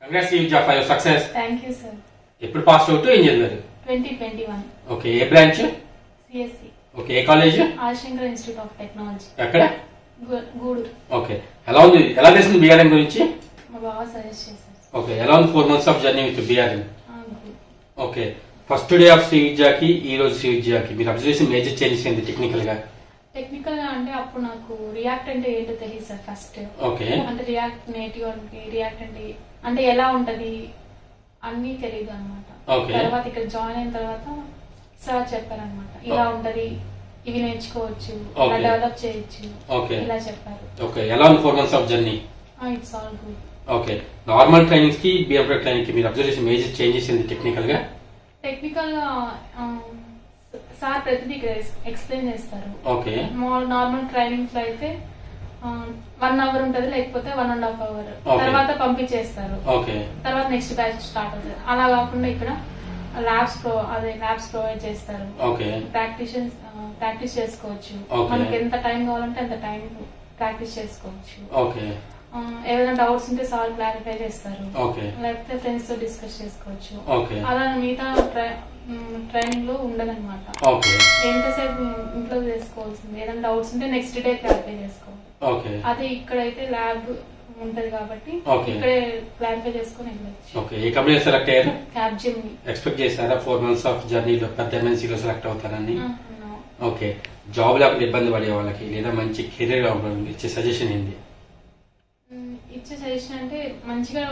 Congrats Vidya for your success. Thank you, sir. ఎప్పుడు pass out ఏం చదివారు? 2021. Okay, ఏ బ్రాంచ్? CSE. ఓకే, ఏ కాలేజ్? ఆశంకర్ ఇన్స్టిట్యూట్ ఆఫ్ టెక్నాలజీ. ఎక్కడ? గూడూరు. ఓకే, ఎలా ఉంది, ఎలా తెలిసింది బీఆర్ఎం గురించి? మా బావ సజెస్ట్ చేశారు. ఓకే, ఎలా ఉంది 4 months of journey with BRM? Okay, first day of Shri విద్యకి ఈ రోజు శ్రీ విద్యకి మీరు అబ్జర్వేషన్ మేజర్ చేంజెస్ ఏంటి టెక్నికల్ గా? టెక్నికల్ గా అంటే అప్పుడు నాకు రియాక్ట్ అంటే ఏంటో తెలియదు సార్ ఫస్ట్. ఓకే, అంటే రియాక్ట్ నేటివ్ అంటే రియాక్ట్ అంటే ఎలా ఉంటది అన్ని తెలియదు అనమాట. తర్వాత ఇక్కడ జాయిన్ అయిన తర్వాత సార్ చెప్పారనమాట, ఇలా ఉంటది, ఇవి నేర్చుకోవచ్చు, ఇలా డెవలప్ చేయొచ్చు, ఇలా చెప్పారు. ఓకే, ఎలా ఉంది 4 months of journey? It's all good. Okay, normal trainings కి బీఎంప్రెడ్ ట్రైనింగ్ కి మీరు అబ్జర్వేషన్ మేజర్ చేంజెస్ ఏంటి టెక్నికల్ గా? టెక్నికల్ గా సార్ ప్రతిదీ ఎక్స్ప్లెయిన్ చేస్తారు. ఓకే, నార్మల్ ట్రైనింగ్స్ లో అయితే 1 hour ఉంటది, లేకపోతే 1.5 hours, తర్వాత పంపించేస్తారు. ఓకే, తర్వాత నెక్స్ట్ బ్యాచ్ స్టార్ట్ అవుతుంది. అలా కాకుండా ఇక్కడ ల్యాబ్స్ ప్రొవైడ్ చేస్తారు. ఓకే, ప్రాక్టీస్ చేసుకోవచ్చు. మనకి ఎంత టైం కావాలంటే అంత టైం ప్రాక్టీస్ చేసుకోవచ్చు. ఓకే, ఏదైనా డౌట్స్ ఉంటే సార్ క్లారిఫై చేస్తారు. ఓకే, లేకపోతే ఫ్రెండ్స్ తో డిస్కస్ చేసుకోవచ్చు. ఓకే, అలా మిగతా ట్రైనింగ్ లో ఉండదన్నమాట. ఓకే, ఎంతసేపు ఇంట్లో చేసుకోవాల్సింది, ఏదైనా డౌట్స్ ఉంటే నెక్స్ట్ డే క్లారిఫై చేసుకోవాలి. ఓకే, అదే ఇక్కడైతే ల్యాబ్ ఉంటది కాబట్టి ఇక్కడే క్లారిఫై చేసుకుని వెళ్ళచ్చు. ఓకే, ఏ కంపెనీ సెలెక్ట్ అయ్యారు? క్యాప్జెమిని. ఎక్స్పెక్ట్ చేశారా 4 months ఆఫ్ జర్నీలో పెద్ద ఎంఎన్సీలో సెలెక్ట్ అవుతారని? ఓకే, జాబ్ లేకపోతే ఇబ్బంది పడే వాళ్ళకి లేదా మంచి కెరీర్ ఇచ్చే సజెషన్ ఏంటి? ఇచ్చే సజెషన్ అంటే మంచిగా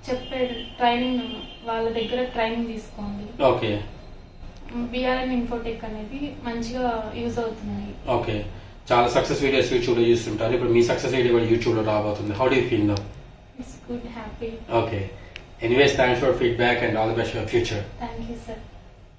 చెప్పే ట్రైనింగ్, వాళ్ళ దగ్గర ట్రైనింగ్ తీసుకోండి. ఓకే, బిఆర్ఎన్ ఇన్ఫోటెక్ అనేది మంచిగా యూజ్ అవుతుంది. ఓకే, చాలా సక్సెస్ వీడియోస్ యూట్యూబ్ లో చూస్తుంటారు, ఇప్పుడు మీ సక్సెస్ వీడియో కూడా యూట్యూబ్ లో రాబోతుంది. How do you feel now? It's good, happy. Okay, anyways thanks for feedback and all the best for future. Thank you sir.